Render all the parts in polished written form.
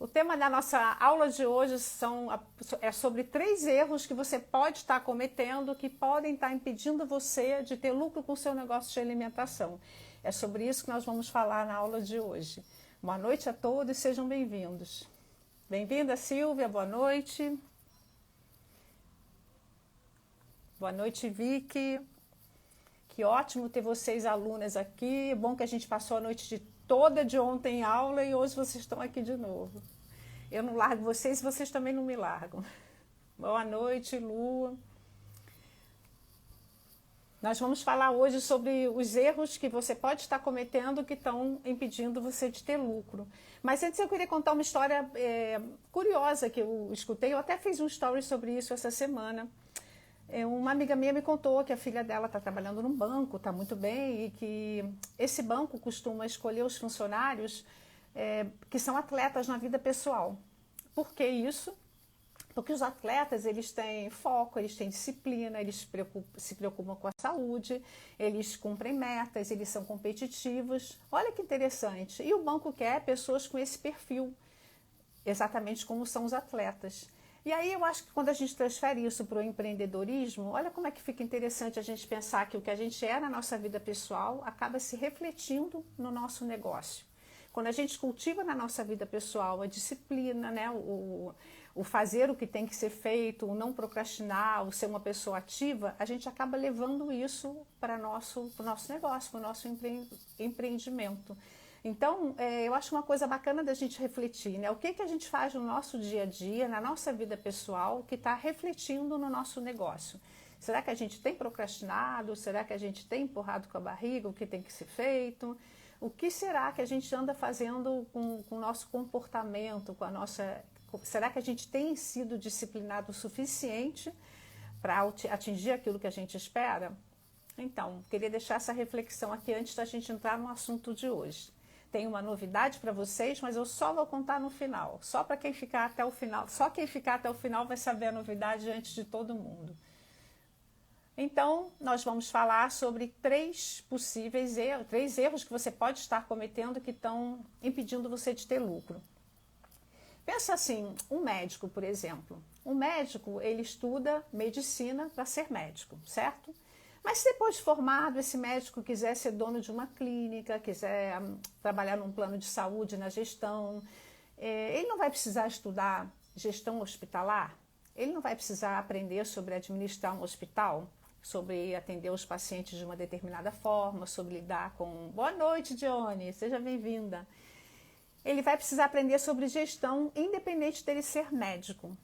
O tema da nossa aula de hoje é sobre 3 erros que você pode estar cometendo que podem estar impedindo você de ter lucro com o seu negócio de alimentação. É sobre isso que nós vamos falar na aula de hoje. Boa noite a todos e sejam bem-vindos. Bem-vinda, Silvia, boa noite. Boa noite, Vicky. Que ótimo ter vocês alunas aqui. É bom que a gente passou a noite toda de ontem em aula e hoje vocês estão aqui de novo. Eu não largo vocês e vocês também não me largam. Boa noite, Lu. Nós vamos falar hoje sobre os erros que você pode estar cometendo que estão impedindo você de ter lucro. Mas antes eu queria contar uma história curiosa que eu escutei. Eu até fiz um story sobre isso essa semana. Uma amiga minha me contou que a filha dela está trabalhando num banco, está muito bem, e que esse banco costuma escolher os funcionários que são atletas na vida pessoal. Por que isso? Porque os atletas, eles têm foco, eles têm disciplina, eles se preocupam com a saúde, eles cumprem metas, eles são competitivos. Olha que interessante. E o banco quer pessoas com esse perfil, exatamente como são os atletas. E aí eu acho que quando a gente transfere isso para o empreendedorismo, olha como é que fica interessante a gente pensar que o que a gente é na nossa vida pessoal acaba se refletindo no nosso negócio. Quando a gente cultiva na nossa vida pessoal a disciplina, né, o fazer o que tem que ser feito, o não procrastinar, o ser uma pessoa ativa, a gente acaba levando isso para o nosso negócio, para o nosso empreendimento. Então, eu acho uma coisa bacana da gente refletir, né? O que a gente faz no nosso dia a dia, na nossa vida pessoal, que está refletindo no nosso negócio. Será que a gente tem procrastinado? Será que a gente tem empurrado com a barriga o que tem que ser feito? O que será que a gente anda fazendo com o nosso comportamento, com a nossa... Será que a gente tem sido disciplinado o suficiente para atingir aquilo que a gente espera? Então, queria deixar essa reflexão aqui antes da gente entrar no assunto de hoje. Tem uma novidade para vocês, mas eu só vou contar no final. Só para quem ficar até o final. Só quem ficar até o final vai saber a novidade antes de todo mundo. Então, nós vamos falar sobre 3 erros que você pode estar cometendo que estão impedindo você de ter lucro. Pensa assim, um médico, por exemplo. Um médico, ele estuda medicina para ser médico, certo? Mas se depois de formado, esse médico quiser ser dono de uma clínica, quiser trabalhar num plano de saúde, na gestão, ele não vai precisar estudar gestão hospitalar? Ele não vai precisar aprender sobre administrar um hospital? Sobre atender os pacientes de uma determinada forma, sobre lidar com... Boa noite, Dione, seja bem-vinda. Ele vai precisar aprender sobre gestão, independente dele ser médico.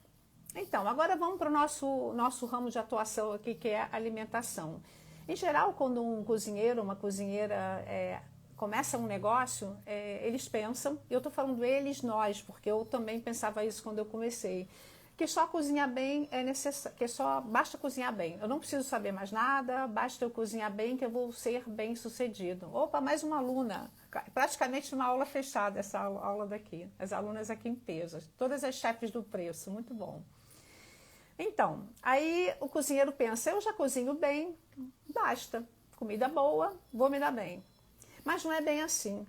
Então, agora vamos para o nosso ramo de atuação aqui, que é a alimentação. Em geral, quando um cozinheiro, uma cozinheira começa um negócio, eles pensam, eu estou falando eles, nós, porque eu também pensava isso quando eu comecei, que só cozinhar bem é necessário, que só basta cozinhar bem. Eu não preciso saber mais nada, basta eu cozinhar bem que eu vou ser bem sucedido. Opa, mais uma aluna. Praticamente uma aula fechada essa aula daqui. As alunas aqui em peso. Todas as chefes do preço, muito bom. Então, aí o cozinheiro pensa, eu já cozinho bem, basta. Comida boa, vou me dar bem. Mas não é bem assim.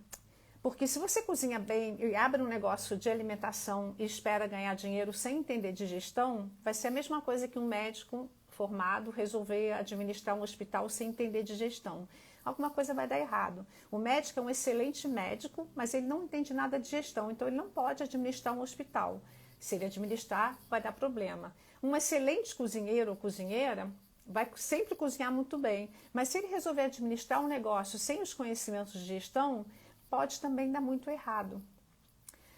Porque se você cozinha bem e abre um negócio de alimentação e espera ganhar dinheiro sem entender de gestão, vai ser a mesma coisa que um médico formado resolver administrar um hospital sem entender de gestão. Alguma coisa vai dar errado. O médico é um excelente médico, mas ele não entende nada de gestão, então ele não pode administrar um hospital. Se ele administrar, vai dar problema. Um excelente cozinheiro ou cozinheira vai sempre cozinhar muito bem, mas se ele resolver administrar um negócio sem os conhecimentos de gestão, pode também dar muito errado.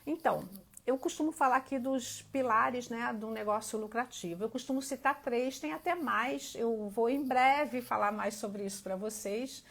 Então, eu costumo falar aqui dos pilares, né, do negócio lucrativo. Eu costumo citar 3, tem até mais. Eu vou em breve falar mais sobre isso para vocês.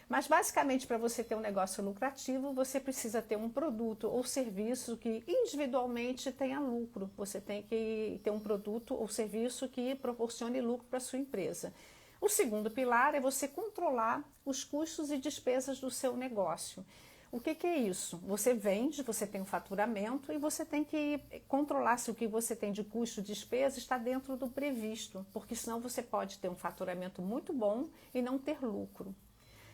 Mas basicamente, para você ter um negócio lucrativo, você precisa ter um produto ou serviço que individualmente tenha lucro. Você tem que ter um produto ou serviço que proporcione lucro para a sua empresa. O segundo pilar é você controlar os custos e despesas do seu negócio. O que é isso? Você vende, você tem um faturamento e você tem que controlar se o que você tem de custo e despesa está dentro do previsto, porque senão você pode ter um faturamento muito bom e não ter lucro.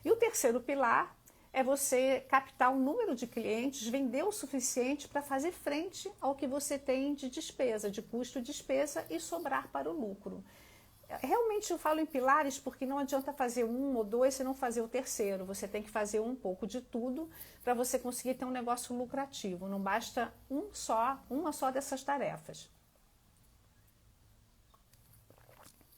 E o terceiro pilar é você captar um número de clientes, vender o suficiente para fazer frente ao que você tem de despesa, de custo e despesa e sobrar para o lucro. Realmente eu falo em pilares porque não adianta fazer um ou dois se não fazer o terceiro. Você tem que fazer um pouco de tudo para você conseguir ter um negócio lucrativo. Não basta uma só dessas tarefas.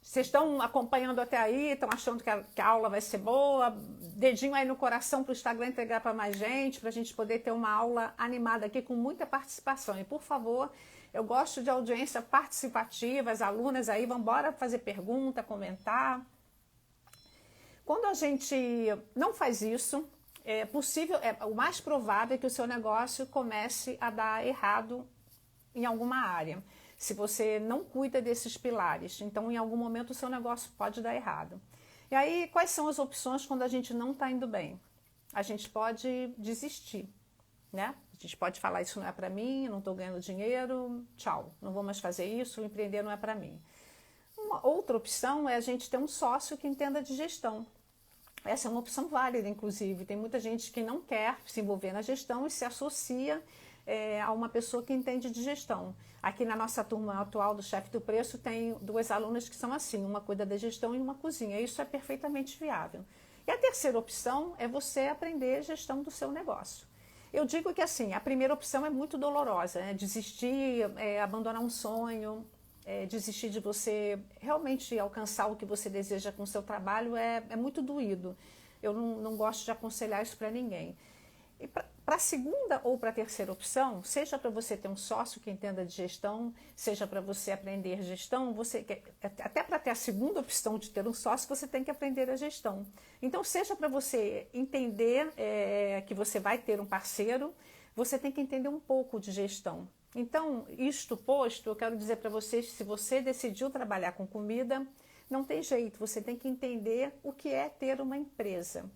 Vocês estão acompanhando até aí, estão achando que a aula vai ser boa? Dedinho aí no coração para o Instagram entregar para mais gente, para a gente poder ter uma aula animada aqui com muita participação. E por favor, eu gosto de audiência participativa, as alunas aí vão embora fazer pergunta, comentar. Quando a gente não faz isso, o mais provável é que o seu negócio comece a dar errado em alguma área. Se você não cuida desses pilares, então em algum momento o seu negócio pode dar errado. E aí, quais são as opções quando a gente não está indo bem? A gente pode desistir, né? A gente pode falar, isso não é para mim, eu não estou ganhando dinheiro, tchau, não vou mais fazer isso, empreender não é para mim. Uma outra opção é a gente ter um sócio que entenda de gestão. Essa é uma opção válida, inclusive. Tem muita gente que não quer se envolver na gestão e se associa a uma pessoa que entende de gestão. Aqui na nossa turma atual do Chefe do Preço tem 2 alunas que são assim, uma cuida da gestão e uma cozinha. Isso é perfeitamente viável. E a terceira opção é você aprender a gestão do seu negócio. Eu digo que assim, a primeira opção é muito dolorosa, né? Desistir, abandonar um sonho, desistir de você realmente alcançar o que você deseja com o seu trabalho é muito doído. Eu não gosto de aconselhar isso para ninguém. E para a segunda ou para a terceira opção, seja para você ter um sócio que entenda de gestão, seja para você aprender gestão, até para ter a segunda opção de ter um sócio, você tem que aprender a gestão. Então, seja para você entender que você vai ter um parceiro, você tem que entender um pouco de gestão. Então, isto posto, eu quero dizer para vocês, se você decidiu trabalhar com comida, não tem jeito, você tem que entender o que é ter uma empresa.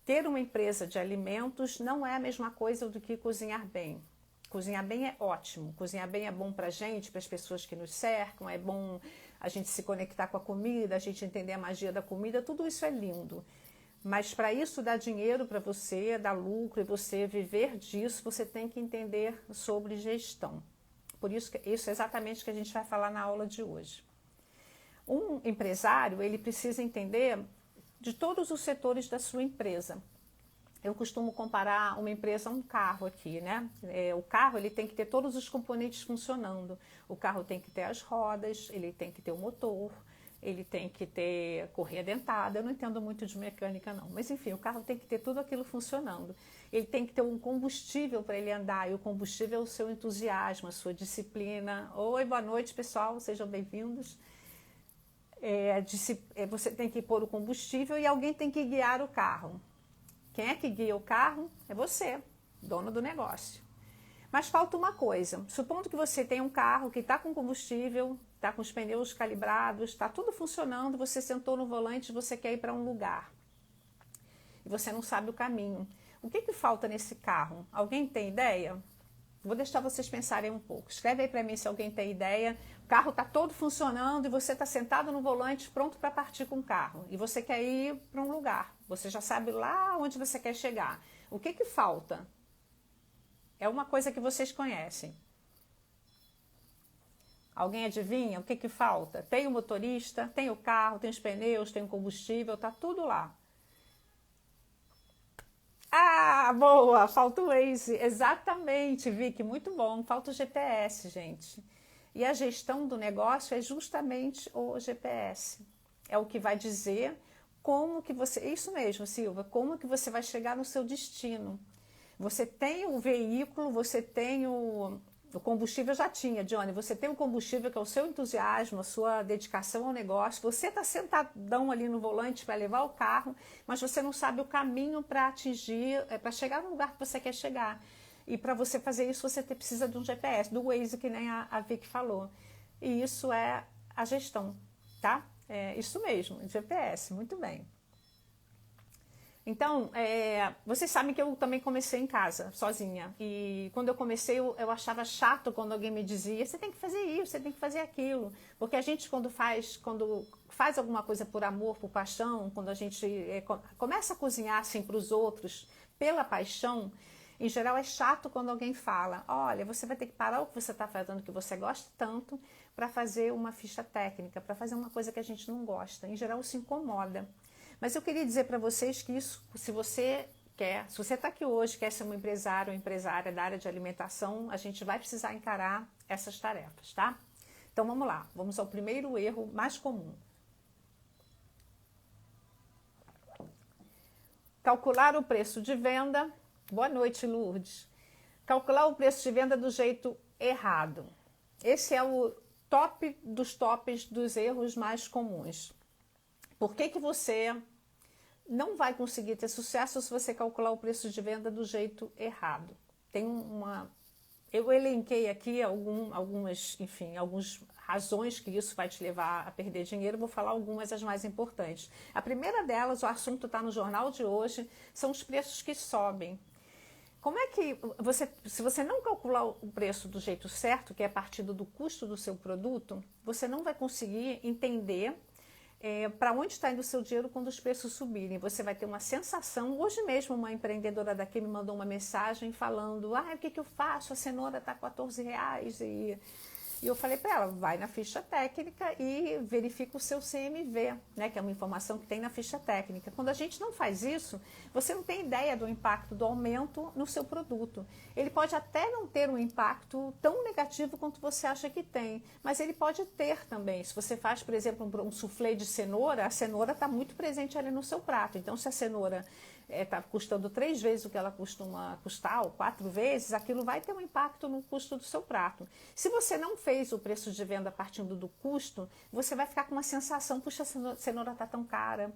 Ter uma empresa de alimentos não é a mesma coisa do que cozinhar bem. Cozinhar bem é ótimo, cozinhar bem é bom para a gente, para as pessoas que nos cercam, é bom a gente se conectar com a comida, a gente entender a magia da comida, tudo isso é lindo. Mas para isso dar dinheiro para você, dar lucro e você viver disso, você tem que entender sobre gestão. Por isso, isso é exatamente o que a gente vai falar na aula de hoje. Um empresário, ele precisa entender de todos os setores da sua empresa. Eu costumo comparar uma empresa a um carro aqui, né? O carro ele tem que ter todos os componentes funcionando. O carro tem que ter as rodas, ele tem que ter o motor, ele tem que ter correia dentada. Eu não entendo muito de mecânica não, mas enfim, o carro tem que ter tudo aquilo funcionando. Ele tem que ter um combustível para ele andar, e o combustível é o seu entusiasmo, a sua disciplina. Oi, boa noite pessoal, sejam bem-vindos. Você tem que pôr o combustível e alguém tem que guiar o carro. Quem é que guia o carro? É você, dono do negócio. Mas falta uma coisa. Supondo que você tem um carro que está com combustível, está com os pneus calibrados, está tudo funcionando, você sentou no volante e você quer ir para um lugar. E você não sabe o caminho. O que falta nesse carro? Alguém tem ideia? Vou deixar vocês pensarem um pouco. Escreve aí para mim se alguém tem ideia. O carro está todo funcionando e você está sentado no volante pronto para partir com o carro. E você quer ir para um lugar. Você já sabe lá onde você quer chegar. O que falta? É uma coisa que vocês conhecem. Alguém adivinha o que falta? Tem o motorista, tem o carro, tem os pneus, tem o combustível, está tudo lá. Ah, boa! Falta o Waze. Exatamente, Vicky, muito bom. Falta o GPS, gente. E a gestão do negócio é justamente o GPS. É o que vai dizer como que você... Isso mesmo, Silva, como que você vai chegar no seu destino. Você tem o veículo, você tem o combustível, já tinha, Johnny. Você tem o combustível, que é o seu entusiasmo, a sua dedicação ao negócio. Você está sentadão ali no volante para levar o carro, mas você não sabe o caminho para atingir, para chegar no lugar que você quer chegar. E para você fazer isso, você precisa de um GPS, do Waze, que nem a Vicky falou. E isso é a gestão, tá? É isso mesmo, GPS, muito bem. Então, vocês sabem que eu também comecei em casa, sozinha. E quando eu comecei, eu achava chato quando alguém me dizia, você tem que fazer isso, você tem que fazer aquilo. Porque a gente, quando faz alguma coisa por amor, por paixão, quando a gente começa a cozinhar assim para os outros, pela paixão, em geral é chato quando alguém fala, olha, você vai ter que parar o que você está fazendo, que você gosta tanto, para fazer uma ficha técnica, para fazer uma coisa que a gente não gosta. Em geral, isso incomoda. Mas eu queria dizer para vocês que isso, se você está aqui hoje, quer ser um empresário ou empresária da área de alimentação, a gente vai precisar encarar essas tarefas, tá? Então vamos lá, vamos ao primeiro erro mais comum. Calcular o preço de venda. Boa noite, Lourdes. Calcular o preço de venda do jeito errado. Esse é o top dos tops dos erros mais comuns. Por que que você não vai conseguir ter sucesso se você calcular o preço de venda do jeito errado? Eu elenquei aqui algumas razões que isso vai te levar a perder dinheiro. Vou falar algumas, as mais importantes. A primeira delas, o assunto está no jornal de hoje, são os preços que sobem. Como é que se você não calcular o preço do jeito certo, que é a partir do custo do seu produto, você não vai conseguir entender para onde está indo o seu dinheiro quando os preços subirem. Você vai ter uma sensação. Hoje mesmo uma empreendedora daqui me mandou uma mensagem falando, o que eu faço? A cenoura está R$14 e eu falei para ela, vai na ficha técnica e verifica o seu CMV, né, que é uma informação que tem na ficha técnica. Quando a gente não faz isso, você não tem ideia do impacto do aumento no seu produto. Ele pode até não ter um impacto tão negativo quanto você acha que tem, mas ele pode ter também. Se você faz, por exemplo, um soufflé de cenoura, a cenoura está muito presente ali no seu prato. Então, se a cenoura está custando 3 vezes o que ela costuma custar, ou 4 vezes, aquilo vai ter um impacto no custo do seu prato. Se você não fez o preço de venda partindo do custo, você vai ficar com uma sensação, puxa, a cenoura está tão cara,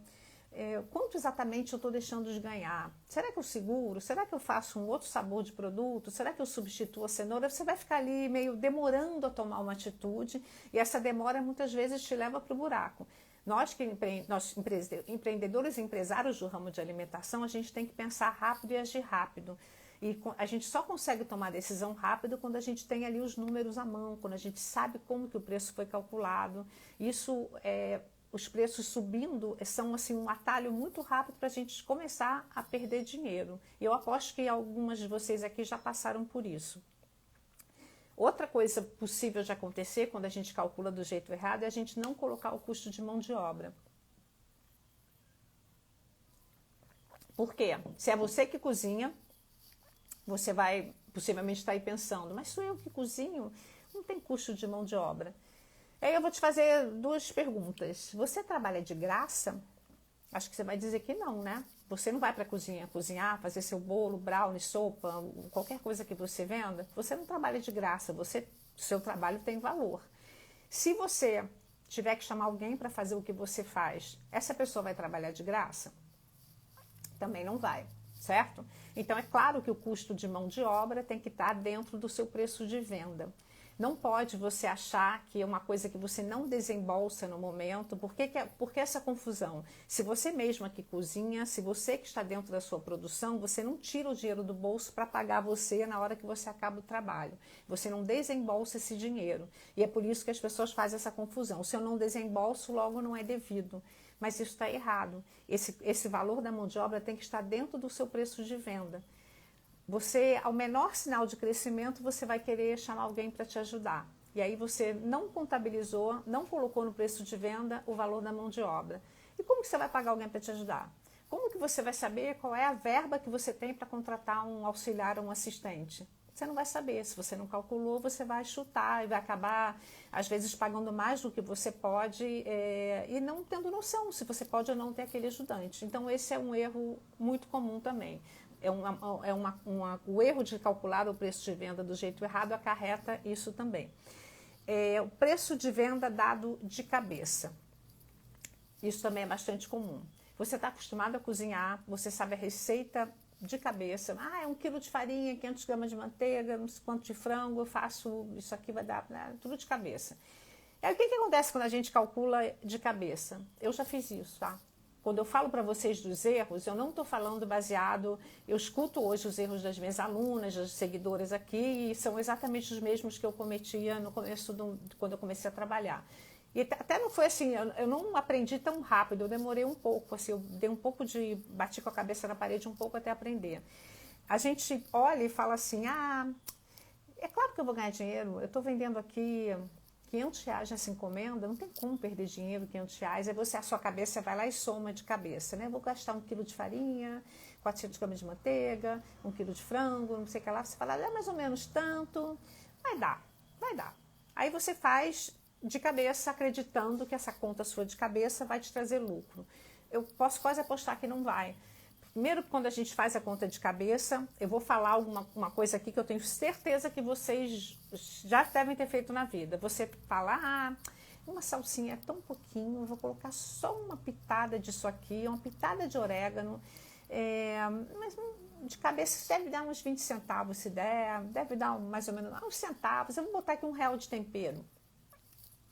quanto exatamente eu estou deixando de ganhar? Será que eu seguro? Será que eu faço um outro sabor de produto? Será que eu substituo a cenoura? Você vai ficar ali meio demorando a tomar uma atitude, e essa demora muitas vezes te leva para o buraco. Nós empreendedores e empresários do ramo de alimentação, a gente tem que pensar rápido e agir rápido. E a gente só consegue tomar decisão rápido quando a gente tem ali os números à mão, quando a gente sabe como que o preço foi calculado. Os preços subindo são assim, um atalho muito rápido para a gente começar a perder dinheiro. E eu aposto que algumas de vocês aqui já passaram por isso. Outra coisa possível de acontecer quando a gente calcula do jeito errado é a gente não colocar o custo de mão de obra. Por quê? Se é você que cozinha, você vai possivelmente estar aí pensando, mas sou eu que cozinho? Não tem custo de mão de obra. Aí eu vou te fazer 2 perguntas. Você trabalha de graça? Acho que você vai dizer que não, né? Você não vai para a cozinha cozinhar, fazer seu bolo, brownie, sopa, qualquer coisa que você venda. Você não trabalha de graça, seu trabalho tem valor. Se você tiver que chamar alguém para fazer o que você faz, essa pessoa vai trabalhar de graça? Também não vai, certo? Então é claro que o custo de mão de obra tem que estar dentro do seu preço de venda. Não pode você achar que é uma coisa que você não desembolsa no momento. Por que essa confusão? Se você mesma que cozinha, se você que está dentro da sua produção, você não tira o dinheiro do bolso para pagar você na hora que você acaba o trabalho. Você não desembolsa esse dinheiro. E é por isso que as pessoas fazem essa confusão. Se eu não desembolso, logo não é devido. Mas isso está errado. Esse valor da mão de obra tem que estar dentro do seu preço de venda. Você, ao menor sinal de crescimento, você vai querer chamar alguém para te ajudar. E aí você não contabilizou, não colocou no preço de venda o valor da mão de obra. E como que você vai pagar alguém para te ajudar? Como que você vai saber qual é a verba que você tem para contratar um auxiliar ou um assistente? Você não vai saber. Se você não calculou, você vai chutar e vai acabar, às vezes, pagando mais do que você pode e não tendo noção se você pode ou não ter aquele ajudante. Então, esse é um erro muito comum também. O erro de calcular o preço de venda do jeito errado acarreta isso também. O preço de venda dado de cabeça. Isso também é bastante comum. Você está acostumado a cozinhar, você sabe a receita de cabeça. É 1 quilo de farinha, 500 gramas de manteiga, não sei quanto de frango, eu faço, isso aqui vai dar, né, tudo de cabeça. E aí o que acontece quando a gente calcula de cabeça? Eu já fiz isso, tá? quando eu falo para vocês dos erros, eu não estou falando baseado... Eu escuto hoje os erros das minhas alunas, das seguidoras aqui, e são exatamente os mesmos que eu cometia no começo, quando eu comecei a trabalhar. E até não foi assim, eu não aprendi tão rápido, eu demorei um pouco, assim, eu dei um pouco de... Bati com a cabeça na parede um pouco até aprender. A gente olha e fala assim, é claro que eu vou ganhar dinheiro, eu estou vendendo aqui R$500 nessa encomenda, não tem como perder dinheiro, R$500, aí você, a sua cabeça vai lá e soma de cabeça, né? Vou gastar 1 quilo de farinha, 400 gramas de manteiga, 1 quilo de frango, não sei o que lá, você fala, é mais ou menos tanto, vai dar. Aí você faz de cabeça, acreditando que essa conta sua de cabeça vai te trazer lucro. Eu posso quase apostar que não vai. Primeiro, quando a gente faz a conta de cabeça, eu vou falar uma coisa aqui que eu tenho certeza que vocês já devem ter feito na vida. Você fala, uma salsinha é tão pouquinho, eu vou colocar só uma pitada disso aqui, uma pitada de orégano, mas de cabeça deve dar uns 20 centavos se der, deve dar mais ou menos uns centavos, eu vou botar aqui R$1 de tempero.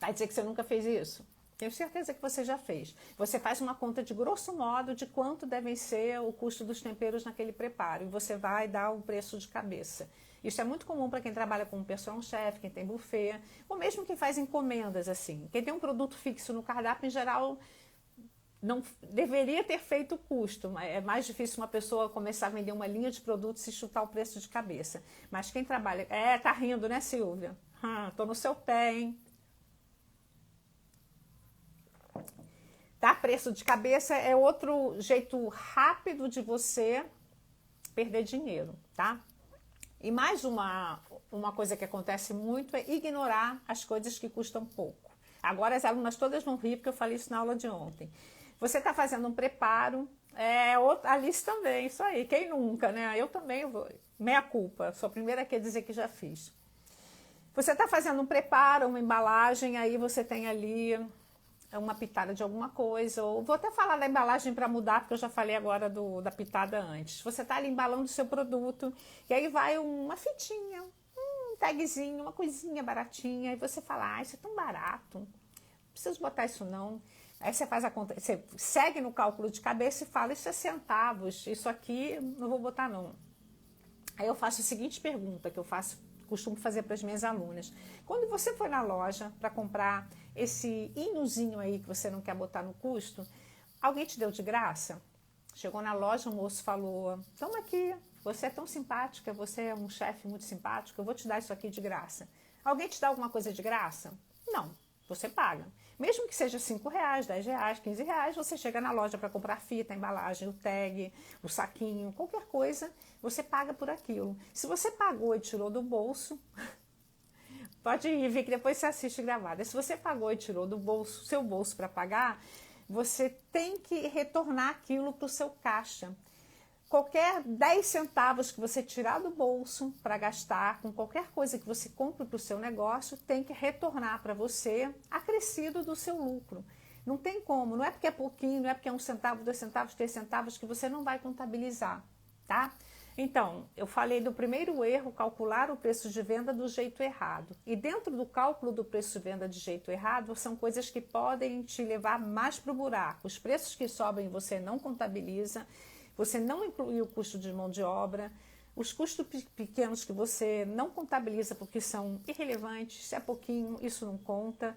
Vai dizer que você nunca fez isso? Tenho certeza que você já fez. Você faz uma conta de grosso modo de quanto devem ser o custo dos temperos naquele preparo e você vai dar o preço de cabeça. Isso é muito comum para quem trabalha como personal chef, quem tem buffet, ou mesmo quem faz encomendas assim. Quem tem um produto fixo no cardápio, em geral, não deveria ter feito o custo. É mais difícil uma pessoa começar a vender uma linha de produtos e chutar o preço de cabeça. Mas quem trabalha... tá rindo, né, Silvia? Tô no seu pé, hein? Dar preço de cabeça é outro jeito rápido de você perder dinheiro, tá? E mais uma coisa que acontece muito é ignorar as coisas que custam pouco. Agora as alunas todas vão rir porque eu falei isso na aula de ontem. Você está fazendo um preparo, a Alice também, isso aí, quem nunca, né? Eu também vou, meia culpa, sou a primeira aqui a dizer que já fiz. Você está fazendo um preparo, uma embalagem, aí você tem ali uma pitada de alguma coisa, ou vou até falar da embalagem para mudar, porque eu já falei agora da pitada antes. Você está ali embalando o seu produto, e aí vai uma fitinha, um tagzinho, uma coisinha baratinha, e você fala, isso é tão barato, não preciso botar isso não. Aí você faz a conta, você segue no cálculo de cabeça e fala, isso é centavos, isso aqui não vou botar não. Aí eu faço a seguinte pergunta, que eu costumo fazer para as minhas alunas. Quando você foi na loja para comprar esse hinozinho aí que você não quer botar no custo, alguém te deu de graça? Chegou na loja, o moço falou, toma aqui, você é tão simpática, você é um chefe muito simpático, eu vou te dar isso aqui de graça. Alguém te dá alguma coisa de graça? Não, você paga. Mesmo que seja R$5, R$10, R$15, você chega na loja para comprar fita, a embalagem, o tag, o saquinho, qualquer coisa, você paga por aquilo. Se você pagou e tirou do bolso, pode ir ver que depois você assiste gravada. Se você pagou e tirou do bolso, seu bolso para pagar, você tem que retornar aquilo para o seu caixa. Qualquer 10 centavos que você tirar do bolso para gastar com qualquer coisa que você compre para o seu negócio, tem que retornar para você acrescido do seu lucro. Não tem como, não é porque é pouquinho, não é porque é 1 centavo, 2 centavos, 3 centavos que você não vai contabilizar, tá? Então, eu falei do primeiro erro, calcular o preço de venda do jeito errado. E dentro do cálculo do preço de venda de jeito errado, são coisas que podem te levar mais para o buraco. Os preços que sobem você não contabiliza, você não inclui o custo de mão de obra, os custos pequenos que você não contabiliza porque são irrelevantes, se é pouquinho, isso não conta,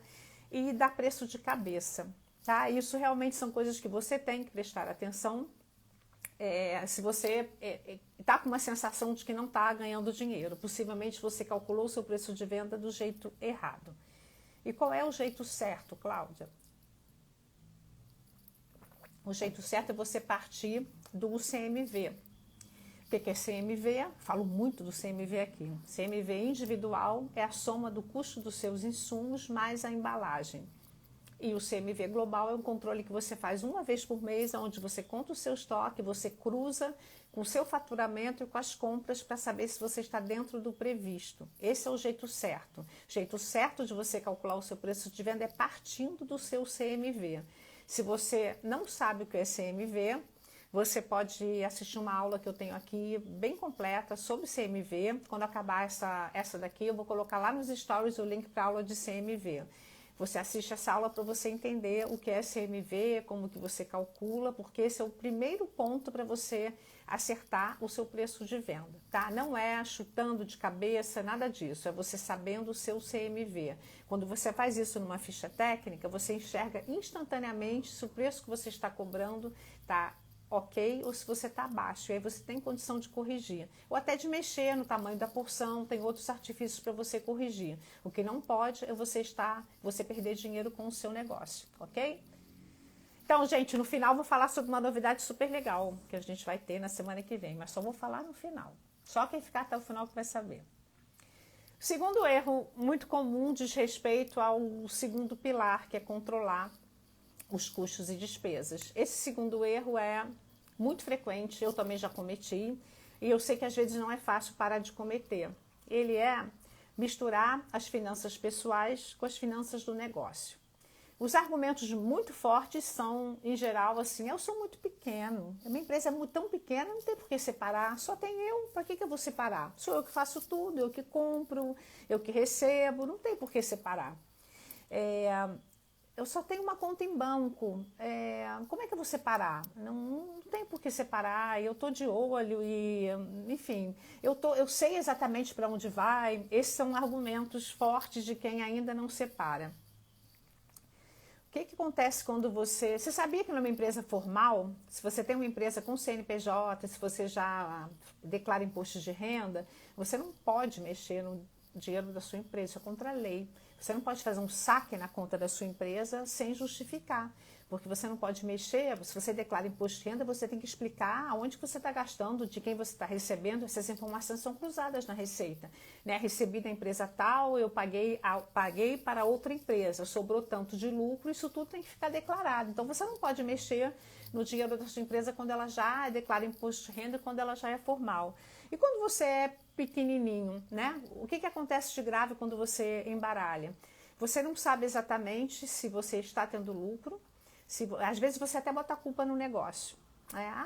e dá preço de cabeça, tá? Isso realmente são coisas que você tem que prestar atenção. Se você está com uma sensação de que não está ganhando dinheiro, possivelmente você calculou o seu preço de venda do jeito errado. E qual é o jeito certo, Cláudia? O jeito certo é você partir do CMV. O que é CMV? Falo muito do CMV aqui. CMV individual é a soma do custo dos seus insumos mais a embalagem. E o CMV global é um controle que você faz uma vez por mês, onde você conta o seu estoque, você cruza com o seu faturamento e com as compras para saber se você está dentro do previsto. Esse é o jeito certo. O jeito certo de você calcular o seu preço de venda é partindo do seu CMV. Se você não sabe o que é CMV, você pode assistir uma aula que eu tenho aqui, bem completa, sobre CMV. Quando acabar essa daqui, eu vou colocar lá nos stories o link para a aula de CMV. você assiste essa aula para você entender o que é CMV, como que você calcula, porque esse é o primeiro ponto para você acertar o seu preço de venda, tá? Não é chutando de cabeça, nada disso, é você sabendo o seu CMV. Quando você faz isso numa ficha técnica, você enxerga instantaneamente se o preço que você está cobrando está ok ou se você está abaixo, e aí você tem condição de corrigir, ou até de mexer no tamanho da porção, tem outros artifícios para você corrigir. O que não pode é você perder dinheiro com o seu negócio, ok? Então, gente, no final vou falar sobre uma novidade super legal que a gente vai ter na semana que vem, mas só vou falar no final. Só quem ficar até o final que vai saber. O segundo erro muito comum diz respeito ao segundo pilar, que é controlar os custos e despesas. Esse segundo erro é muito frequente, eu também já cometi, e eu sei que às vezes não é fácil parar de cometer. Ele é misturar as finanças pessoais com as finanças do negócio. Os argumentos muito fortes são, em geral, assim, eu sou muito pequeno, a minha empresa é tão pequena, não tem por que separar, só tem eu, para que eu vou separar? Sou eu que faço tudo, eu que compro, eu que recebo, não tem por que separar. Eu só tenho uma conta em banco, como é que eu vou separar? Não tem por que separar, eu estou de olho e, enfim, eu sei exatamente para onde vai. Esses são argumentos fortes de quem ainda não separa. O que acontece quando você sabia que numa empresa formal, se você tem uma empresa com CNPJ, se você já declara imposto de renda, você não pode mexer no dinheiro da sua empresa, isso é contra a lei. Você não pode fazer um saque na conta da sua empresa sem justificar, porque você não pode mexer, se você declara imposto de renda, você tem que explicar aonde você está gastando, de quem você está recebendo, essas informações são cruzadas na receita. Né? Recebi da empresa tal, eu paguei para outra empresa, sobrou tanto de lucro, isso tudo tem que ficar declarado. Então você não pode mexer no dinheiro da sua empresa quando ela já declara imposto de renda, quando ela já é formal. E quando você é pequenininho, né? O que acontece de grave quando você embaralha? Você não sabe exatamente se você está tendo lucro, às vezes você até bota a culpa no negócio.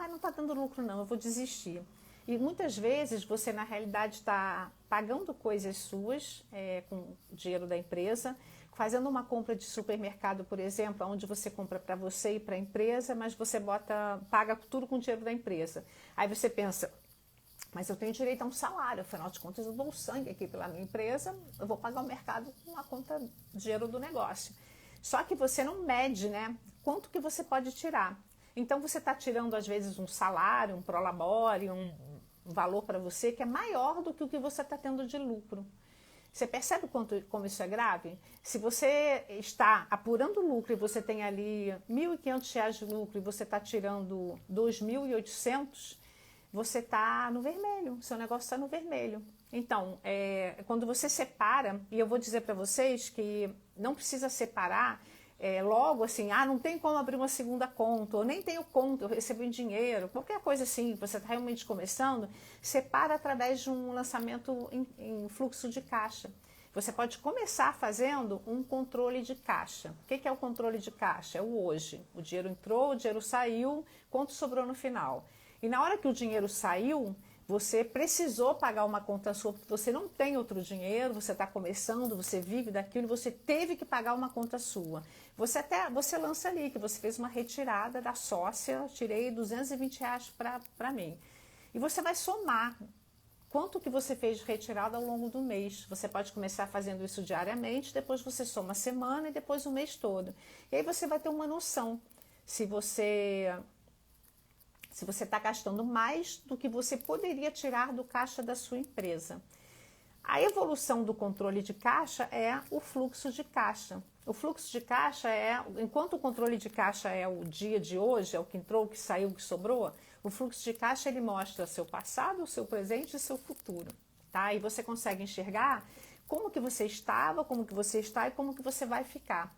Não está dando lucro não, eu vou desistir. E muitas vezes você na realidade está pagando coisas suas com o dinheiro da empresa, fazendo uma compra de supermercado, por exemplo, onde você compra para você e para a empresa, mas você paga tudo com o dinheiro da empresa. Aí você pensa, mas eu tenho direito a um salário, afinal de contas eu dou sangue aqui pela minha empresa, eu vou pagar o mercado com a conta de dinheiro do negócio. Só que você não mede, né, quanto que você pode tirar. Então você está tirando às vezes um salário, um prolabore, um valor para você que é maior do que o que você está tendo de lucro. Você percebe como isso é grave? Se você está apurando lucro e você tem ali R$ 1.500 de lucro e você está tirando R$ 2.800, você está no vermelho, seu negócio está no vermelho. Então, quando você separa, e eu vou dizer para vocês que não precisa separar logo assim, não tem como abrir uma segunda conta, ou nem tenho conta, eu recebo em dinheiro, qualquer coisa assim, você está realmente começando, separa através de um lançamento em fluxo de caixa. Você pode começar fazendo um controle de caixa. O que é o controle de caixa? É o hoje. O dinheiro entrou, o dinheiro saiu, quanto sobrou no final? E na hora que o dinheiro saiu, você precisou pagar uma conta sua, porque você não tem outro dinheiro, você está começando, você vive daquilo, você teve que pagar uma conta sua. Você lança ali, que você fez uma retirada da sócia, tirei R$220 para mim. E você vai somar quanto que você fez de retirada ao longo do mês. Você pode começar fazendo isso diariamente, depois você soma a semana e depois o mês todo. E aí você vai ter uma noção se você está gastando mais do que você poderia tirar do caixa da sua empresa. A evolução do controle de caixa é o fluxo de caixa. O fluxo de caixa enquanto o controle de caixa é o dia de hoje, é o que entrou, o que saiu, o que sobrou, o fluxo de caixa ele mostra seu passado, o seu presente e seu futuro. Tá? E você consegue enxergar como que você estava, como que você está e como que você vai ficar.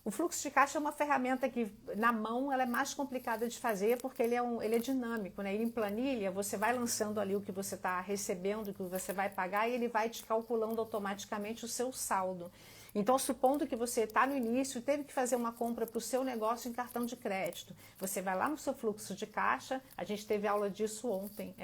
O fluxo de caixa é uma ferramenta que, na mão, ela é mais complicada de fazer porque ele é dinâmico, né? Ele em planilha, você vai lançando ali o que você está recebendo, o que você vai pagar e ele vai te calculando automaticamente o seu saldo. Então, supondo que você está no início e teve que fazer uma compra para o seu negócio em cartão de crédito, você vai lá no seu fluxo de caixa, a gente teve aula disso ontem,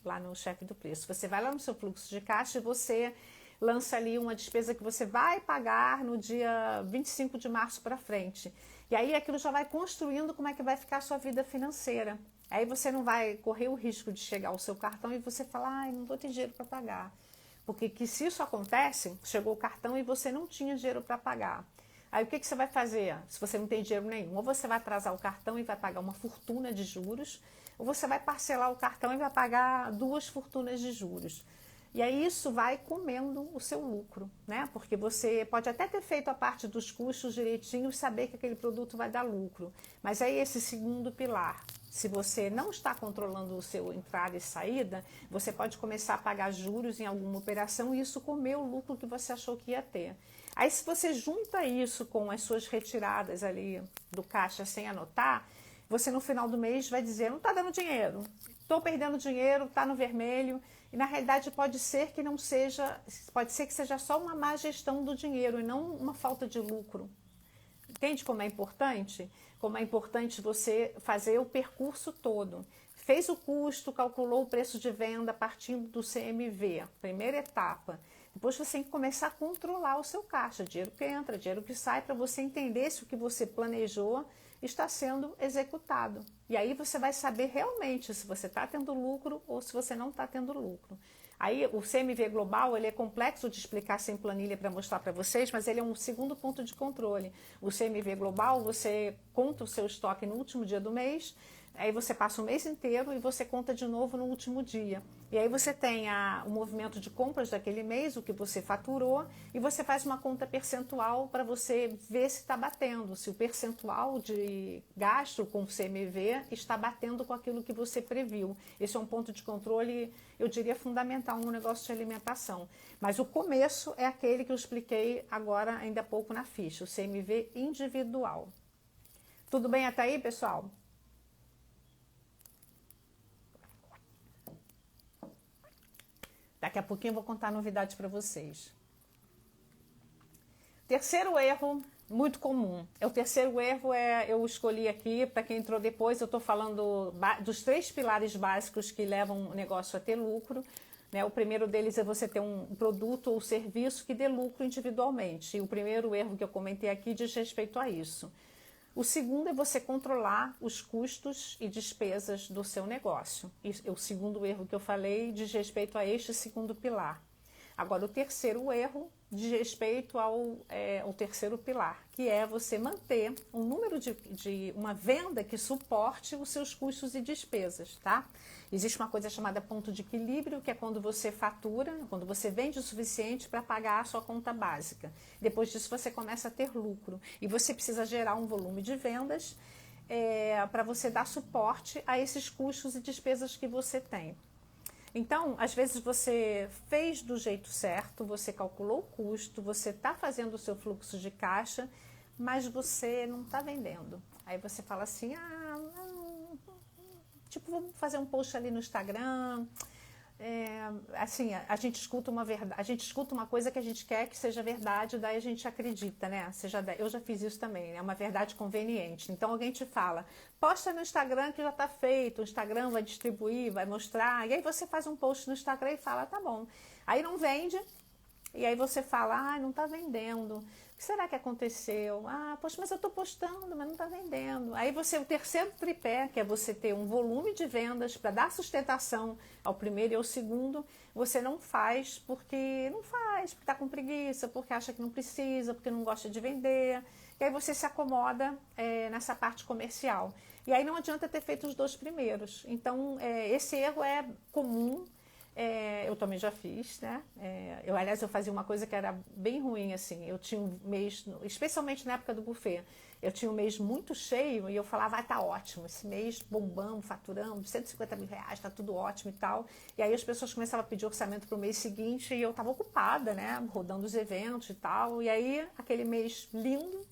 lá no Chefe do Preço. Você vai lá no seu fluxo de caixa e você lança ali uma despesa que você vai pagar no dia 25 de março para frente. E aí aquilo já vai construindo como é que vai ficar a sua vida financeira. Aí você não vai correr o risco de chegar ao seu cartão e você falar, ai, não vou ter dinheiro para pagar. Porque que se isso acontece, chegou o cartão e você não tinha dinheiro para pagar. Aí o que você vai fazer se você não tem dinheiro nenhum? Ou você vai atrasar o cartão e vai pagar uma fortuna de juros, ou você vai parcelar o cartão e vai pagar 2 fortunas de juros. E aí isso vai comendo o seu lucro, né? Porque você pode até ter feito a parte dos custos direitinho e saber que aquele produto vai dar lucro. Mas aí esse segundo pilar, se você não está controlando o seu entrada e saída, você pode começar a pagar juros em alguma operação e isso comer o lucro que você achou que ia ter. Aí se você junta isso com as suas retiradas ali do caixa sem anotar, você no final do mês vai dizer, não está dando dinheiro, estou perdendo dinheiro, está no vermelho. E na realidade pode ser que não seja, pode ser que seja só uma má gestão do dinheiro e não uma falta de lucro. Entende como é importante? Como é importante você fazer o percurso todo. Fez o custo, calculou o preço de venda partindo do CMV, primeira etapa. Depois você tem que começar a controlar o seu caixa, dinheiro que entra, dinheiro que sai, para você entender se o que você planejou está sendo executado. E aí você vai saber realmente se você está tendo lucro ou se você não está tendo lucro. Aí o CMV global, ele é complexo de explicar sem planilha para mostrar para vocês, mas ele é um segundo ponto de controle. O CMV global, você conta o seu estoque no último dia do mês, aí você passa o mês inteiro e você conta de novo no último dia. E aí você tem o movimento de compras daquele mês, o que você faturou, e você faz uma conta percentual para você ver se está batendo, se o percentual de gasto com o CMV está batendo com aquilo que você previu. Esse é um ponto de controle, eu diria, fundamental no negócio de alimentação. Mas o começo é aquele que eu expliquei agora, ainda há pouco na ficha, o CMV individual. Tudo bem até aí, pessoal? Daqui a pouquinho eu vou contar novidades para vocês. Terceiro erro, muito comum. O terceiro erro eu escolhi aqui, para quem entrou depois, eu estou falando dos 3 pilares básicos que levam o negócio a ter lucro. Né? O primeiro deles é você ter um produto ou serviço que dê lucro individualmente. E o primeiro erro que eu comentei aqui diz respeito a isso. O segundo é você controlar os custos e despesas do seu negócio. E o segundo erro que eu falei diz respeito a este segundo pilar. Agora, o terceiro erro diz respeito ao terceiro pilar, que é você manter um número de uma venda que suporte os seus custos e despesas, tá? Existe uma coisa chamada ponto de equilíbrio, que é quando você fatura, quando você vende o suficiente para pagar a sua conta básica. Depois disso, você começa a ter lucro. E você precisa gerar um volume de vendas para você dar suporte a esses custos e despesas que você tem. Então, às vezes você fez do jeito certo, você calculou o custo, você está fazendo o seu fluxo de caixa, mas você não está vendendo. Aí você fala assim, tipo, vamos fazer um post ali no Instagram. Assim, a gente escuta uma coisa que a gente quer que seja verdade, daí a gente acredita, né? Eu já fiz isso também, é uma verdade conveniente. Então alguém te fala, posta no Instagram que já está feito, o Instagram vai distribuir, vai mostrar, e aí você faz um post no Instagram e fala, tá bom. Aí não vende, e aí você fala, não está vendendo. O que será que aconteceu? Poxa, mas eu estou postando, mas não está vendendo. Aí o terceiro tripé, que é você ter um volume de vendas para dar sustentação ao primeiro e ao segundo, você não faz porque está com preguiça, porque acha que não precisa, porque não gosta de vender. E aí você se acomoda nessa parte comercial. E aí não adianta ter feito os 2 primeiros. Então, esse erro é comum. Eu também já fiz, né? Aliás, eu fazia uma coisa que era bem ruim, assim. Eu tinha um mês, especialmente na época do buffet, eu tinha um mês muito cheio e eu falava, tá ótimo, esse mês bombamos, faturamos, 150 mil reais, tá tudo ótimo e tal. E aí as pessoas começavam a pedir orçamento para o mês seguinte e eu estava ocupada, né? Rodando os eventos e tal. E aí, aquele mês lindo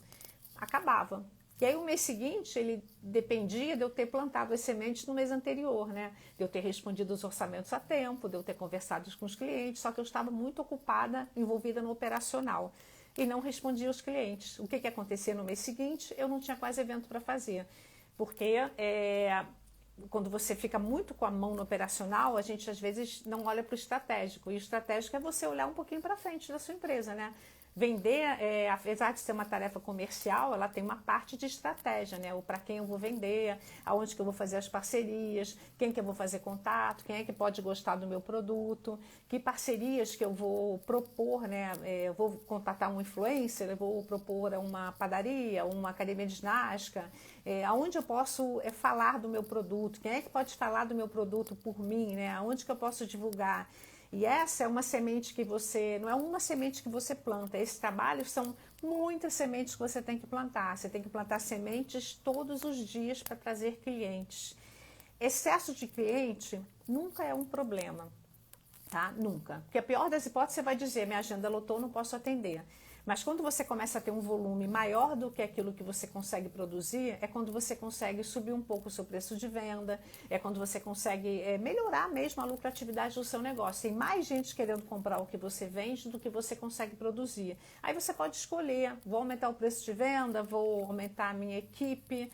acabava. E aí o mês seguinte, ele dependia de eu ter plantado as sementes no mês anterior, né? De eu ter respondido os orçamentos a tempo, de eu ter conversado com os clientes, só que eu estava muito ocupada, envolvida no operacional. E não respondia aos clientes. O que acontecia no mês seguinte? Eu não tinha quase evento para fazer. Porque quando você fica muito com a mão no operacional, a gente às vezes não olha para o estratégico. E o estratégico é você olhar um pouquinho para frente da sua empresa, né? Vender, apesar de ser uma tarefa comercial, ela tem uma parte de estratégia, né? O para quem eu vou vender, aonde que eu vou fazer as parcerias, quem que eu vou fazer contato, quem é que pode gostar do meu produto, que parcerias que eu vou propor, né? Eu vou contratar um influencer, eu vou propor uma padaria, uma academia de ginástica, aonde eu posso falar do meu produto, quem é que pode falar do meu produto por mim, né? Aonde que eu posso divulgar. E essa é uma semente que você, não é uma semente que você planta, esse trabalho são muitas sementes que você tem que plantar. Você tem que plantar sementes todos os dias para trazer clientes. Excesso de cliente nunca é um problema, tá? Nunca. Porque a pior das hipóteses você vai dizer, minha agenda lotou, não posso atender. Mas quando você começa a ter um volume maior do que aquilo que você consegue produzir, é quando você consegue subir um pouco o seu preço de venda, é quando você consegue melhorar mesmo a lucratividade do seu negócio. Tem mais gente querendo comprar o que você vende do que você consegue produzir. Aí você pode escolher, vou aumentar o preço de venda, vou aumentar a minha equipe.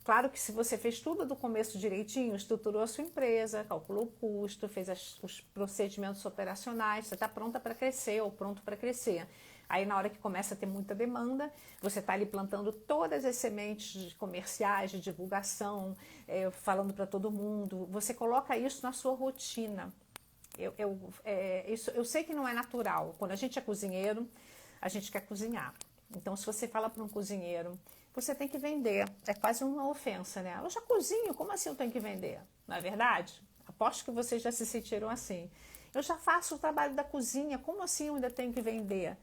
Claro que se você fez tudo do começo direitinho, estruturou a sua empresa, calculou o custo, fez os procedimentos operacionais, você está pronta para crescer ou pronto para crescer. Aí na hora que começa a ter muita demanda, você está ali plantando todas as sementes comerciais, de divulgação, falando para todo mundo. Você coloca isso na sua rotina. Eu sei que não é natural. Quando a gente é cozinheiro, a gente quer cozinhar. Então se você fala para um cozinheiro, você tem que vender. É quase uma ofensa, né? Eu já cozinho, como assim eu tenho que vender? Não é verdade? Aposto que vocês já se sentiram assim. Eu já faço o trabalho da cozinha, como assim eu ainda tenho que vender?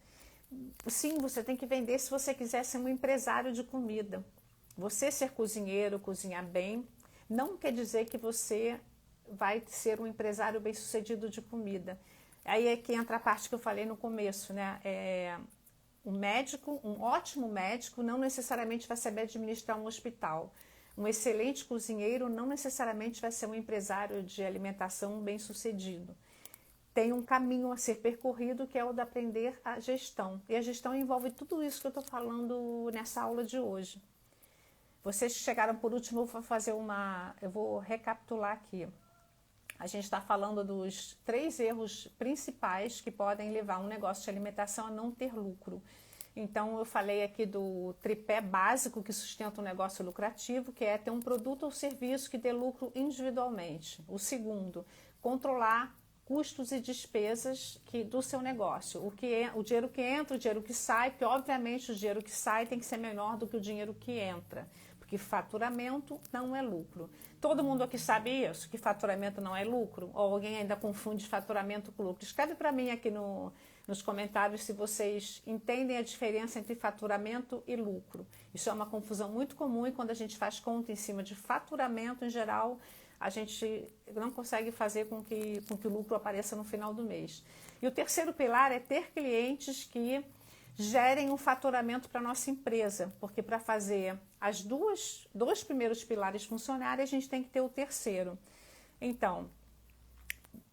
Sim, você tem que vender se você quiser ser um empresário de comida. Você ser cozinheiro, cozinhar bem, não quer dizer que você vai ser um empresário bem-sucedido de comida. Aí é que entra a parte que eu falei no começo, né? Um ótimo médico não necessariamente vai saber administrar um hospital. Um excelente cozinheiro não necessariamente vai ser um empresário de alimentação bem-sucedido. Tem um caminho a ser percorrido que é o de aprender a gestão. E a gestão envolve tudo isso que eu estou falando nessa aula de hoje. Vocês que chegaram por último, eu vou recapitular aqui. A gente está falando dos 3 erros principais que podem levar um negócio de alimentação a não ter lucro. Então, eu falei aqui do tripé básico que sustenta um negócio lucrativo, que é ter um produto ou serviço que dê lucro individualmente. O segundo, controlar custos e despesas do seu negócio. O dinheiro que entra, o dinheiro que sai, porque obviamente o dinheiro que sai tem que ser menor do que o dinheiro que entra, porque faturamento não é lucro. Todo mundo aqui sabe isso, que faturamento não é lucro? Ou alguém ainda confunde faturamento com lucro? Escreve para mim aqui nos comentários se vocês entendem a diferença entre faturamento e lucro. Isso é uma confusão muito comum e quando a gente faz conta em cima de faturamento em geral, a gente não consegue fazer com que o lucro apareça no final do mês. E o terceiro pilar é ter clientes que gerem um faturamento para a nossa empresa, porque para fazer dois primeiros pilares funcionarem, a gente tem que ter o terceiro. Então,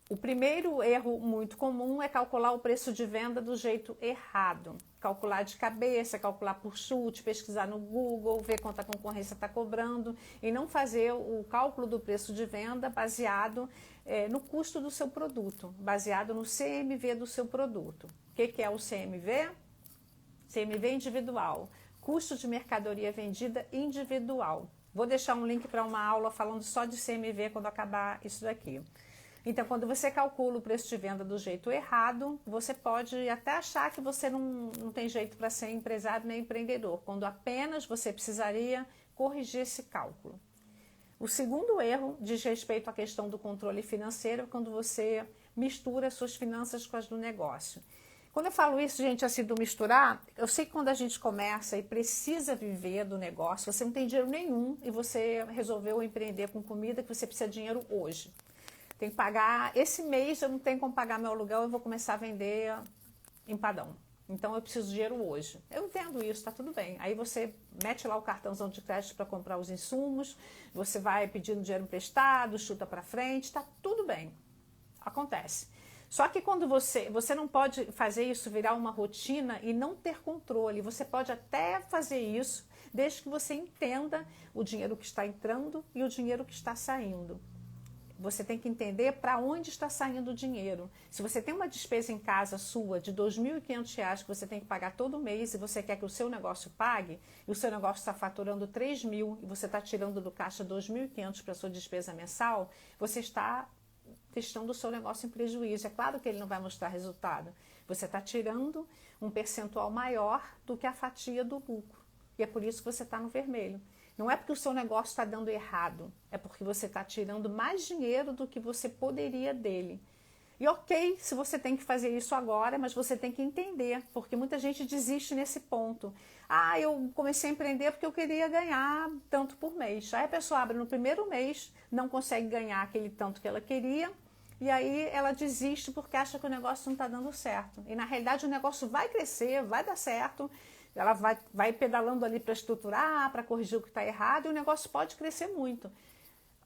o primeiro erro muito comum é calcular o preço de venda do jeito errado. Calcular de cabeça, calcular por chute, pesquisar no Google, ver quanto a concorrência está cobrando e não fazer o cálculo do preço de venda baseado no custo do seu produto, baseado no CMV do seu produto. O que é o CMV? CMV individual, custo de mercadoria vendida individual. Vou deixar um link para uma aula falando só de CMV quando acabar isso daqui. Então, quando você calcula o preço de venda do jeito errado, você pode até achar que você não tem jeito para ser empresário nem empreendedor, quando apenas você precisaria corrigir esse cálculo. O segundo erro diz respeito à questão do controle financeiro, quando você mistura as suas finanças com as do negócio. Quando eu falo isso, gente, assim, do misturar, eu sei que quando a gente começa e precisa viver do negócio, você não tem dinheiro nenhum e você resolveu empreender com comida que você precisa de dinheiro hoje. Tem que pagar, esse mês eu não tenho como pagar meu aluguel, eu vou começar a vender empadão. Então eu preciso de dinheiro hoje. Eu entendo isso, tá tudo bem. Aí você mete lá o cartãozão de crédito para comprar os insumos, você vai pedindo dinheiro emprestado, chuta para frente, tá tudo bem. Acontece. Só que quando você não pode fazer isso virar uma rotina e não ter controle. Você pode até fazer isso, desde que você entenda o dinheiro que está entrando e o dinheiro que está saindo. Você tem que entender para onde está saindo o dinheiro. Se você tem uma despesa em casa sua de R$ 2.500 que você tem que pagar todo mês e você quer que o seu negócio pague, e o seu negócio está faturando 3 mil e você está tirando do caixa 2.500 para a sua despesa mensal, você está deixando o seu negócio em prejuízo. É claro que ele não vai mostrar resultado. Você está tirando um percentual maior do que a fatia do lucro. E é por isso que você está no vermelho. Não é porque o seu negócio está dando errado, é porque você está tirando mais dinheiro do que você poderia dele. E ok, se você tem que fazer isso agora, mas você tem que entender, porque muita gente desiste nesse ponto. Ah, eu comecei a empreender porque eu queria ganhar tanto por mês. Aí a pessoa abre no primeiro mês, não consegue ganhar aquele tanto que ela queria, e aí ela desiste porque acha que o negócio não está dando certo. E na realidade o negócio vai crescer, vai dar certo, ela vai pedalando ali para estruturar, para corrigir o que está errado, e o negócio pode crescer muito.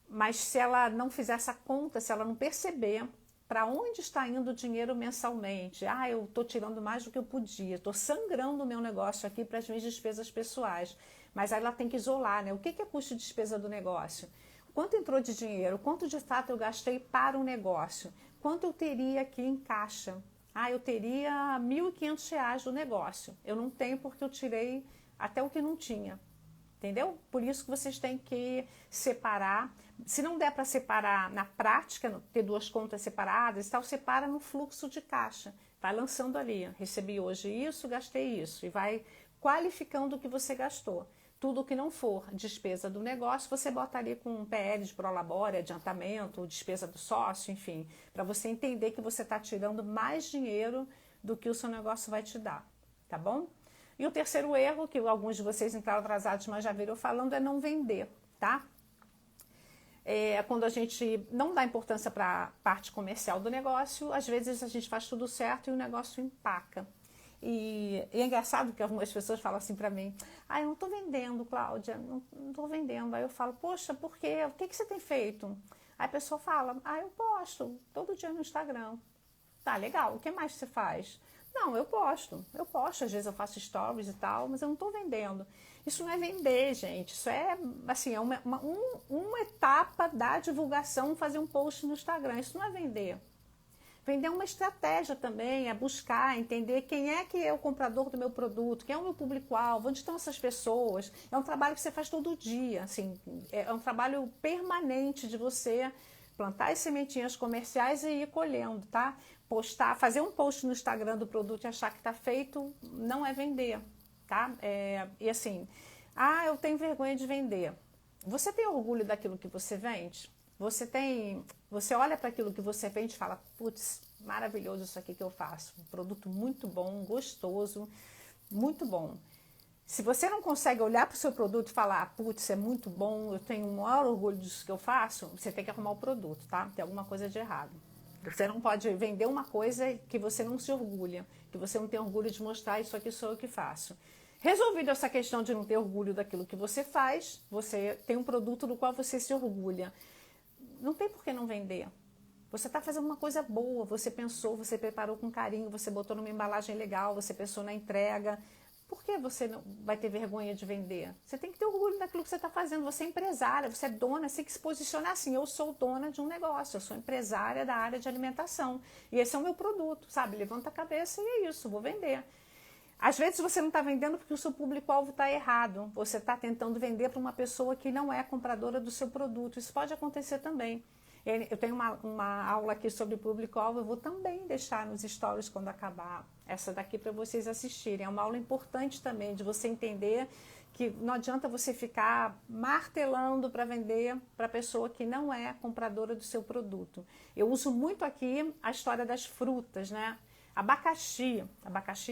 Mas se ela não fizer essa conta, se ela não perceber para onde está indo o dinheiro mensalmente, eu estou tirando mais do que eu podia, estou sangrando o meu negócio aqui para as minhas despesas pessoais. Mas aí ela tem que isolar, né? O que é custo de despesa do negócio? Quanto entrou de dinheiro? Quanto de fato eu gastei para o negócio? Quanto eu teria aqui em caixa? Eu teria R$ 1.500 do negócio. Eu não tenho porque eu tirei até o que não tinha. Entendeu? Por isso que vocês têm que separar. Se não der para separar na prática, ter duas contas separadas, tal, separa no fluxo de caixa. Vai lançando ali. Recebi hoje isso, gastei isso. E vai qualificando o que você gastou. Tudo que não for despesa do negócio, você bota ali com um PL de prolabore, adiantamento, despesa do sócio, enfim, para você entender que você está tirando mais dinheiro do que o seu negócio vai te dar, tá bom? E o terceiro erro, que alguns de vocês entraram atrasados, mas já viram falando, é não vender, tá? Quando a gente não dá importância para a parte comercial do negócio, às vezes a gente faz tudo certo e o negócio empaca. E é engraçado que algumas pessoas falam assim para mim, eu não estou vendendo, Cláudia, não estou vendendo. Aí eu falo, poxa, por quê? O que você tem feito? Aí a pessoa fala, eu posto todo dia no Instagram. Tá, legal, o que mais você faz? Não, eu posto, às vezes eu faço stories e tal, mas eu não estou vendendo. Isso não é vender, gente, isso é, assim, é uma etapa da divulgação, fazer um post no Instagram, isso não é vender. Vender é uma estratégia também, é buscar, entender quem é que é o comprador do meu produto, quem é o meu público-alvo, onde estão essas pessoas. É um trabalho que você faz todo dia, assim, é um trabalho permanente de você plantar as sementinhas comerciais e ir colhendo, tá? Postar, fazer um post no Instagram do produto e achar que está feito, não é vender, tá? E assim, eu tenho vergonha de vender. Você tem orgulho daquilo que você vende? Você olha para aquilo que você vende e fala, putz, maravilhoso isso aqui que eu faço. Um produto muito bom, gostoso, muito bom. Se você não consegue olhar para o seu produto e falar, putz, é muito bom, eu tenho o maior orgulho disso que eu faço, você tem que arrumar o produto, tá? Tem alguma coisa de errado. Você não pode vender uma coisa que você não se orgulha, que você não tem orgulho de mostrar, isso aqui sou eu que faço. Resolvido essa questão de não ter orgulho daquilo que você faz, você tem um produto do qual você se orgulha. Não tem por que não vender. Você está fazendo uma coisa boa, você pensou, você preparou com carinho, você botou numa embalagem legal, você pensou na entrega. Por que você não vai ter vergonha de vender? Você tem que ter orgulho daquilo que você está fazendo. Você é empresária, você é dona, você tem que se posicionar assim. Eu sou dona de um negócio, eu sou empresária da área de alimentação. E esse é o meu produto, sabe? Levanta a cabeça e é isso, vou vender. Às vezes você não está vendendo porque o seu público-alvo está errado. Você está tentando vender para uma pessoa que não é compradora do seu produto. Isso pode acontecer também. Eu tenho uma aula aqui sobre público-alvo, eu vou também deixar nos stories quando acabar essa daqui para vocês assistirem. É uma aula importante também de você entender que não adianta você ficar martelando para vender para a pessoa que não é compradora do seu produto. Eu uso muito aqui a história das frutas, né? Abacaxi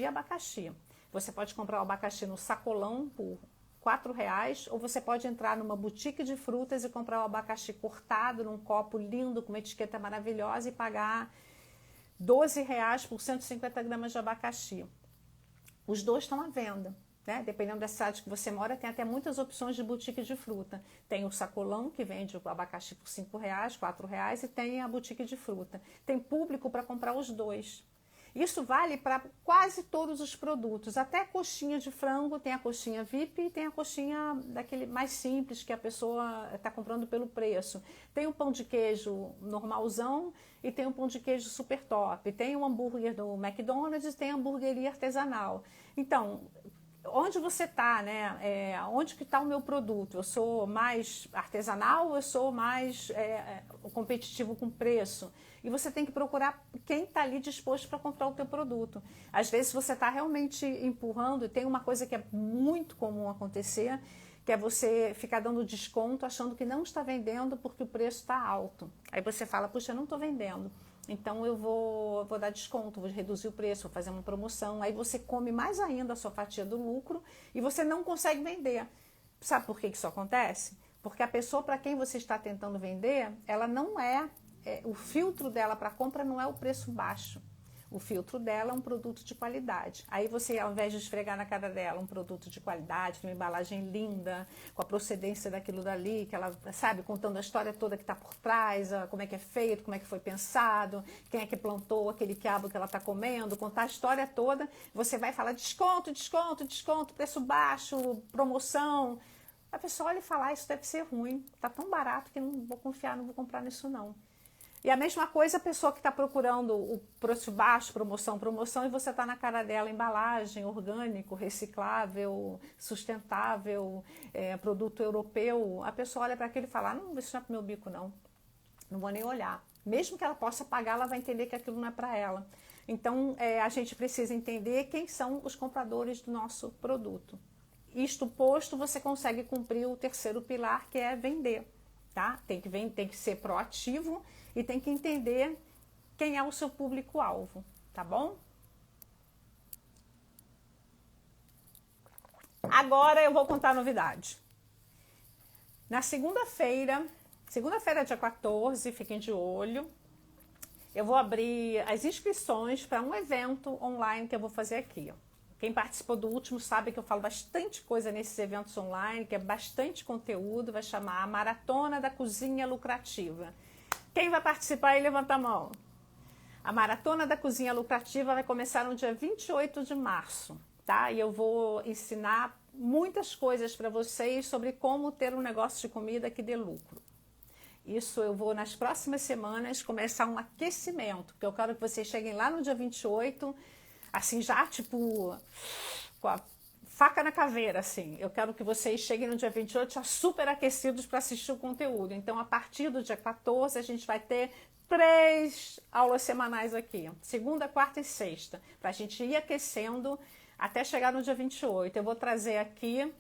é abacaxi. Você pode comprar o abacaxi no sacolão por R$4, ou você pode entrar numa boutique de frutas e comprar o abacaxi cortado num copo lindo, com uma etiqueta maravilhosa e pagar R$12 por 150 gramas de abacaxi. Os dois estão à venda. né? Dependendo da cidade que você mora, tem até muitas opções de boutique de fruta. Tem o sacolão, que vende o abacaxi por R$ 5, R$ 4, e tem a boutique de fruta. Tem público para comprar os dois. Isso vale para quase todos os produtos, até a coxinha de frango, tem a coxinha VIP e tem a coxinha daquele mais simples que a pessoa está comprando pelo preço. Tem o pão de queijo normalzão e tem o pão de queijo super top. Tem o hambúrguer do McDonald's e tem a hamburgueria artesanal. Então, onde você está, né? Onde que está o meu produto? Eu sou mais artesanal ou eu sou mais competitivo com preço? E você tem que procurar quem está ali disposto para comprar o teu produto. Às vezes você está realmente empurrando, e tem uma coisa que é muito comum acontecer, que é você ficar dando desconto achando que não está vendendo porque o preço está alto. Aí você fala, puxa, eu não estou vendendo. Então eu vou dar desconto, vou reduzir o preço, vou fazer uma promoção. Aí você come mais ainda a sua fatia do lucro e você não consegue vender. Sabe por que isso acontece? Porque a pessoa para quem você está tentando vender, ela não o filtro dela para compra não é o preço baixo. O filtro dela é um produto de qualidade. Aí você, ao invés de esfregar na cara dela um produto de qualidade, uma embalagem linda, com a procedência daquilo dali, que ela, sabe, contando a história toda que está por trás, como é que é feito, como é que foi pensado, quem é que plantou aquele quiabo que ela está comendo, contar a história toda, você vai falar desconto, desconto, desconto, preço baixo, promoção. A pessoa olha e fala, isso deve ser ruim, está tão barato que não vou confiar, não vou comprar nisso não. E a mesma coisa a pessoa que está procurando o preço baixo, promoção, e você está na cara dela, embalagem, orgânico, reciclável, sustentável, produto europeu. A pessoa olha para aquilo e fala, não, isso não é para o meu bico não, não vou nem olhar. Mesmo que ela possa pagar, ela vai entender que aquilo não é para ela. Então, a gente precisa entender quem são os compradores do nosso produto. Isto posto, você consegue cumprir o terceiro pilar, que é vender. Tá? Tem que ser proativo e tem que entender quem é o seu público-alvo, tá bom? Agora eu vou contar a novidade. Na segunda-feira, dia 14, fiquem de olho, eu vou abrir as inscrições para um evento online que eu vou fazer aqui, ó. Quem participou do último sabe que eu falo bastante coisa nesses eventos online, que é bastante conteúdo, vai chamar a Maratona da Cozinha Lucrativa. Quem vai participar aí, levanta a mão. A Maratona da Cozinha Lucrativa vai começar no dia 28 de março, tá? E eu vou ensinar muitas coisas para vocês sobre como ter um negócio de comida que dê lucro. Isso eu vou, nas próximas semanas, começar um aquecimento, porque eu quero que vocês cheguem lá no dia 28, assim, já, tipo, com a faca na caveira, assim. Eu quero que vocês cheguem no dia 28 já super aquecidos para assistir o conteúdo. Então, a partir do dia 14, a gente vai ter 3 aulas semanais aqui. Segunda, quarta e sexta. Para a gente ir aquecendo até chegar no dia 28. Eu vou trazer aqui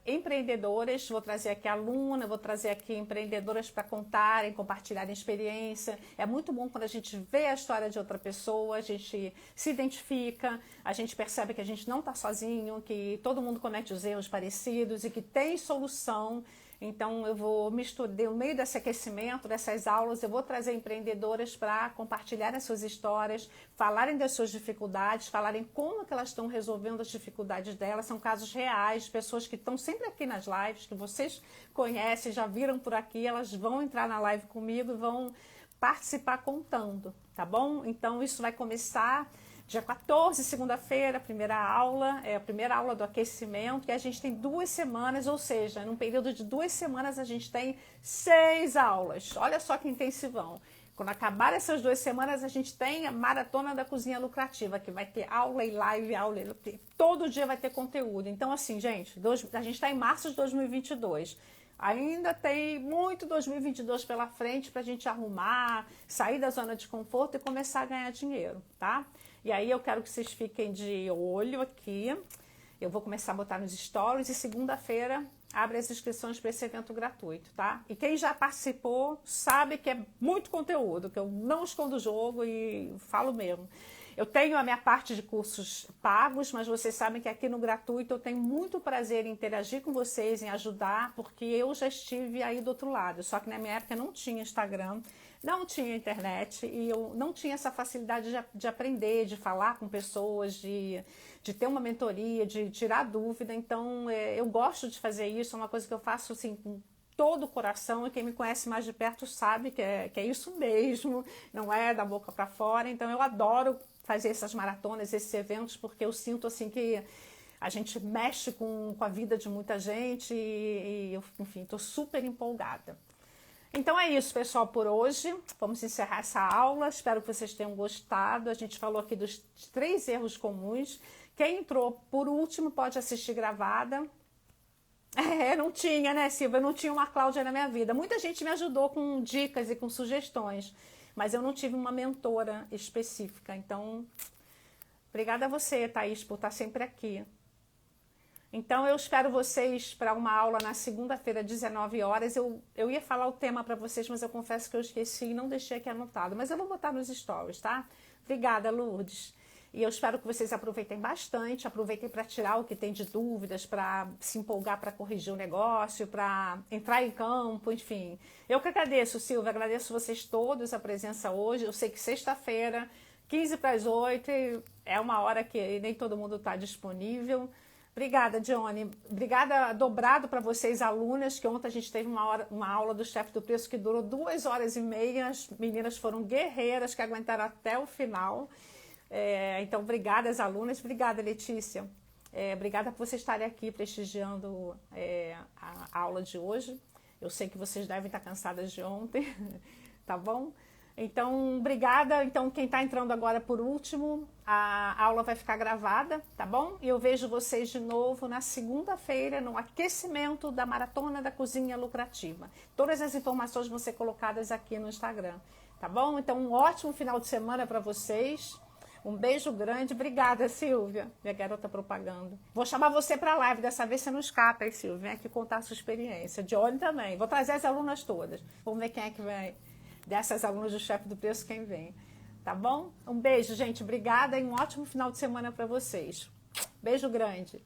empreendedoras, vou trazer aqui aluna, vou trazer aqui empreendedoras para contarem, compartilharem experiência. É muito bom quando a gente vê a história de outra pessoa, a gente se identifica, a gente percebe que a gente não está sozinho, que todo mundo comete os erros parecidos e que tem solução. Então, eu vou misturar, no meio desse aquecimento, dessas aulas, eu vou trazer empreendedoras para compartilharem as suas histórias, falarem das suas dificuldades, falarem como que elas estão resolvendo as dificuldades delas. São casos reais, pessoas que estão sempre aqui nas lives, que vocês conhecem, já viram por aqui, elas vão entrar na live comigo e vão participar contando, tá bom? Então, isso vai começar dia 14, segunda-feira, primeira aula, é a primeira aula do aquecimento, e a gente tem 2 semanas, ou seja, num período de 2 semanas a gente tem 6 aulas. Olha só que intensivão. Quando acabar essas 2 semanas, a gente tem a Maratona da Cozinha Lucrativa, que vai ter aula e live, todo dia vai ter conteúdo. Então, assim, gente, a gente está em março de 2022. Ainda tem muito 2022 pela frente para a gente arrumar, sair da zona de conforto e começar a ganhar dinheiro, tá? E aí eu quero que vocês fiquem de olho aqui. Eu vou começar a botar nos stories e segunda-feira abre as inscrições para esse evento gratuito, tá? E quem já participou sabe que é muito conteúdo, que eu não escondo o jogo e falo mesmo. Eu tenho a minha parte de cursos pagos, mas vocês sabem que aqui no gratuito eu tenho muito prazer em interagir com vocês, em ajudar, porque eu já estive aí do outro lado. Só que na minha época não tinha Instagram, Não tinha internet e eu não tinha essa facilidade de aprender, de falar com pessoas, de ter uma mentoria, de tirar dúvida. Então, eu gosto de fazer isso, é uma coisa que eu faço assim com todo o coração, e quem me conhece mais de perto sabe que é isso mesmo, não é da boca para fora. Então, eu adoro fazer essas maratonas, esses eventos, porque eu sinto assim que a gente mexe com a vida de muita gente e eu, enfim, estou super empolgada. Então é isso, pessoal, por hoje. Vamos encerrar essa aula. Espero que vocês tenham gostado. A gente falou aqui dos 3 erros comuns. Quem entrou por último pode assistir gravada. Não tinha, né, Silvia? Eu não tinha uma Cláudia na minha vida. Muita gente me ajudou com dicas e com sugestões, mas eu não tive uma mentora específica. Então, obrigada a você, Thaís, por estar sempre aqui. Então, eu espero vocês para uma aula na segunda-feira, 19 horas. Eu ia falar o tema para vocês, mas eu confesso que eu esqueci e não deixei aqui anotado. Mas eu vou botar nos stories, tá? Obrigada, Lourdes. E eu espero que vocês aproveitem bastante, aproveitem para tirar o que tem de dúvidas, para se empolgar para corrigir o negócio, para entrar em campo, enfim. Eu que agradeço, Silvia, agradeço vocês todos a presença hoje. Eu sei que sexta-feira, 15 para as 8, é uma hora que nem todo mundo está disponível. Obrigada, Johnny. Obrigada dobrado para vocês, alunas, que ontem a gente teve uma aula do Chefe do Preço que durou 2 horas e meia. As meninas foram guerreiras, que aguentaram até o final. Então, obrigada às alunas. Obrigada, Letícia. Obrigada por vocês estarem aqui prestigiando a aula de hoje. Eu sei que vocês devem estar cansadas de ontem, tá bom? Então, obrigada. Então, quem está entrando agora por último, a aula vai ficar gravada, tá bom? E eu vejo vocês de novo na segunda-feira, no aquecimento da Maratona da Cozinha Lucrativa. Todas as informações vão ser colocadas aqui no Instagram, tá bom? Então, um ótimo final de semana para vocês. Um beijo grande. Obrigada, Silvia, minha garota propaganda. Vou chamar você para a live, dessa vez você não escapa, hein, Silvia? Vem aqui contar a sua experiência. Johnny também. Vou trazer as alunas todas. Vamos ver quem é que vem. Dessas alunas do Chefe do Preço, quem vem. Tá bom? Um beijo, gente. Obrigada e um ótimo final de semana para vocês. Beijo grande.